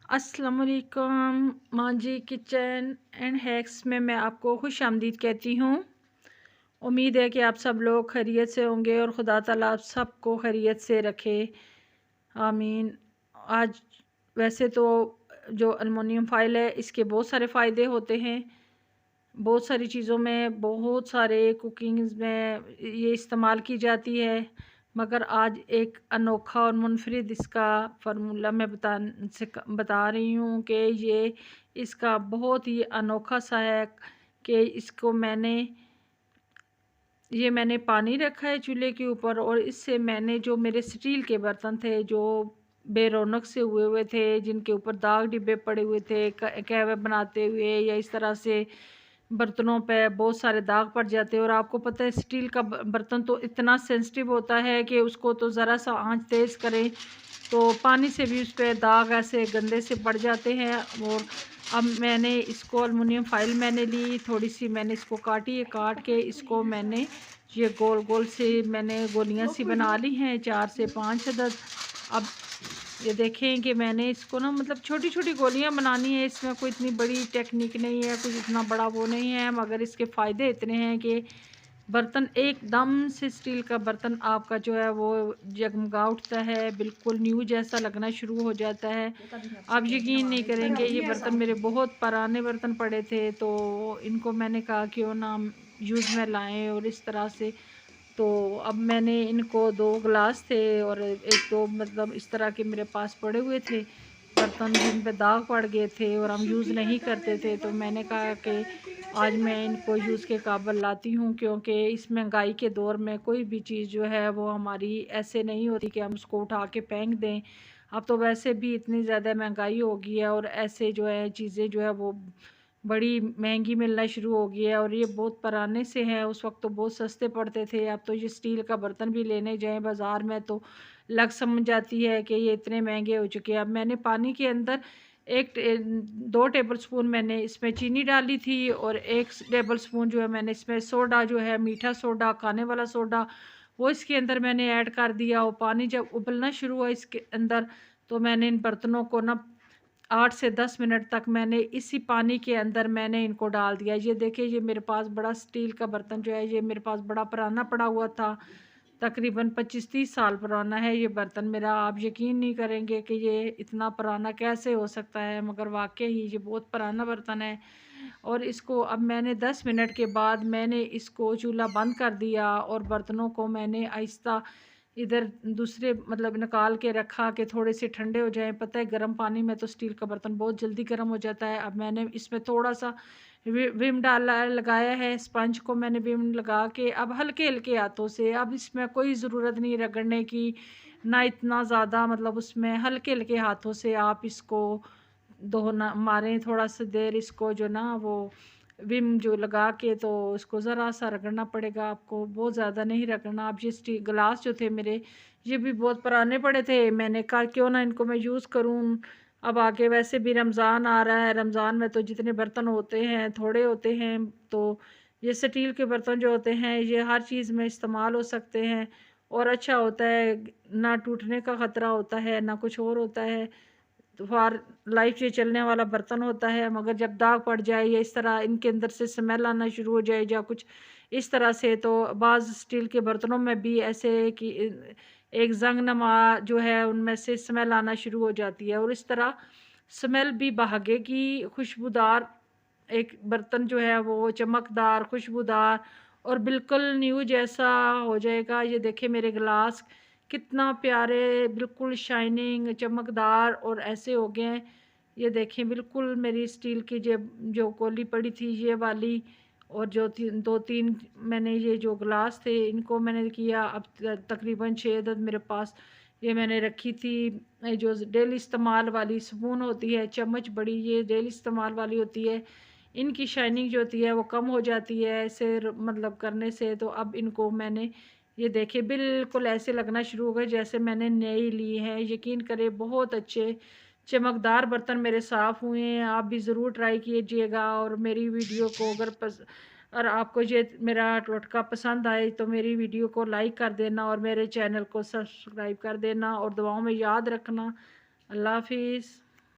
अस्सलामुअलैकुम। मांजी kitchen and hacks में मैं आपको खुश आमदीद कहती हूँ। उम्मीद है कि आप सब लोग खैरियत से होंगे और खुदा ताला आप सबको खैरियत से रखे, आमीन। आज वैसे तो जो अलमुनियम फ़ाइल है इसके बहुत सारे फ़ायदे होते हैं, बहुत सारी चीज़ों में, बहुत सारे कुकिंग्स में ये इस्तेमाल की जाती है। मगर आज एक अनोखा और मुनफरिद इसका फ़ार्मूला मैं बता रही हूँ कि ये इसका बहुत ही अनोखा सा है कि इसको मैंने पानी रखा है चूल्हे के ऊपर, और इससे मैंने जो मेरे स्टील के बर्तन थे जो बेरौनक से हुए हुए थे, जिनके ऊपर दाग डिब्बे पड़े हुए थे कहवे बनाते हुए, या इस तरह से बर्तनों पे बहुत सारे दाग पड़ जाते हैं। और आपको पता है स्टील का बर्तन तो इतना सेंसिटिव होता है कि उसको तो ज़रा सा आंच तेज़ करें तो पानी से भी उस पर दाग ऐसे गंदे से पड़ जाते हैं। और अब मैंने इसको अलमुनियम फ़ाइल मैंने ली, थोड़ी सी मैंने इसको काट के इसको मैंने ये गोल गोल से मैंने गोलियां सी बना ली हैं, 4 से 5 अदद। अब ये देखें कि मैंने इसको ना मतलब छोटी छोटी गोलियां बनानी है, इसमें कोई इतनी बड़ी टेक्निक नहीं है, कुछ इतना बड़ा वो नहीं है, मगर इसके फ़ायदे इतने हैं कि बर्तन एकदम से स्टील का बर्तन आपका जो है वो जगमगा उठता है, बिल्कुल न्यू जैसा लगना शुरू हो जाता है। आप यकीन नहीं करेंगे, ये बर्तन मेरे बहुत पुराने बर्तन पड़े थे तो इनको मैंने कहा क्यों ना यूज़ में लाएं, और इस तरह से तो अब मैंने इनको 2 गिलास थे और 1-2 मतलब इस तरह के मेरे पास पड़े हुए थे बर्तन जिन पे दाग पड़ गए थे और हम यूज़ नहीं करते थे, तो मैंने कहा कि आज मैं इनको यूज़ के काबिल लाती हूँ, क्योंकि इस महंगाई के दौर में कोई भी चीज़ जो है वो हमारी ऐसे नहीं होती कि हम उसको उठा के फेंक दें। अब तो वैसे भी इतनी ज़्यादा महंगाई हो गई है और ऐसे जो है चीज़ें जो है वो बड़ी महंगी मिलना शुरू हो गई है, और ये बहुत पुराने से हैं। उस वक्त तो बहुत सस्ते पड़ते थे, अब तो ये स्टील का बर्तन भी लेने जाएं बाज़ार में तो लग समझ जाती है कि ये इतने महंगे हो चुके हैं। अब मैंने पानी के अंदर 2 टेबल स्पून मैंने इसमें चीनी डाली थी, और 1 टेबल स्पून जो है मैंने इसमें सोडा जो है मीठा सोडा, खाने वाला सोडा, वो इसके अंदर मैंने ऐड कर दिया। और पानी जब उबलना शुरू हुआ इसके अंदर तो मैंने इन बर्तनों को ना 8 से 10 मिनट तक मैंने इसी पानी के अंदर मैंने इनको डाल दिया। ये देखिए, ये मेरे पास बड़ा स्टील का बर्तन जो है ये मेरे पास बड़ा पुराना पड़ा हुआ था, तकरीबन 25-30 साल पुराना है ये बर्तन मेरा। आप यकीन नहीं करेंगे कि ये इतना पुराना कैसे हो सकता है, मगर वाकई ही ये बहुत पुराना बर्तन है। और इसको अब मैंने 10 मिनट के बाद मैंने इसको चूल्हा बंद कर दिया और बर्तनों को मैंने आहिस्ता इधर दूसरे मतलब निकाल के रखा कि थोड़े से ठंडे हो जाएं। पता है गर्म पानी में तो स्टील का बर्तन बहुत जल्दी गर्म हो जाता है। अब मैंने इसमें थोड़ा सा विम डाला लगाया है, स्पंज को मैंने विम लगा के अब हल्के हल्के हाथों से, अब इसमें कोई ज़रूरत नहीं रगड़ने की, ना इतना ज़्यादा, मतलब उसमें हल्के हल्के हाथों से आप इसको धोना मारें, थोड़ा सा देर इसको जो ना वो विम जो लगा के तो उसको ज़रा सा रगड़ना पड़ेगा आपको, बहुत ज़्यादा नहीं रगड़ना। अब ये गिलास जो थे मेरे ये भी बहुत पुराने पड़े थे, मैंने कहा क्यों ना इनको मैं यूज़ करूँ। अब आगे वैसे भी रमज़ान आ रहा है, रमज़ान में तो जितने बर्तन होते हैं थोड़े होते हैं, तो ये स्टील के बर्तन जो होते हैं ये हर चीज़ में इस्तेमाल हो सकते हैं और अच्छा होता है, ना टूटने का ख़तरा होता है ना कुछ और होता है। तो फॉर लाइफ से चलने वाला बर्तन होता है, मगर जब दाग पड़ जाए या इस तरह इनके अंदर से स्मेल आना शुरू हो जाए या कुछ इस तरह से, तो बाज़ स्टील के बर्तनों में भी ऐसे कि एक जंग नमा जो है उनमें से स्मेल आना शुरू हो जाती है, और इस तरह स्मेल भी भागेगी। खुशबूदार एक बर्तन जो है वो चमकदार, खुशबूदार और बिल्कुल न्यू जैसा हो जाएगा। ये देखिए मेरे गिलास कितना प्यारे, बिल्कुल शाइनिंग, चमकदार और ऐसे हो गए हैं। ये देखें बिल्कुल मेरी स्टील की जो जो कोली पड़ी थी ये वाली, और जो 2-3 मैंने ये जो गिलास थे इनको मैंने किया। अब तकरीबन 6 अदद मेरे पास ये मैंने रखी थी। जो डेली इस्तेमाल वाली स्पून होती है, चम्मच बड़ी, ये डेली इस्तेमाल वाली होती है, इनकी शाइनिंग जो होती है वो कम हो जाती है ऐसे मतलब करने से। तो अब इनको मैंने ये देखिए बिल्कुल ऐसे लगना शुरू हो गए जैसे मैंने नई ली है। यकीन करें बहुत अच्छे चमकदार बर्तन मेरे साफ़ हुए हैं। आप भी ज़रूर ट्राई कीजिएगा, और मेरी वीडियो को और आपको ये मेरा टोटका पसंद आए तो मेरी वीडियो को लाइक कर देना और मेरे चैनल को सब्सक्राइब कर देना, और दुआओं में याद रखना। अल्लाह हाफिज़।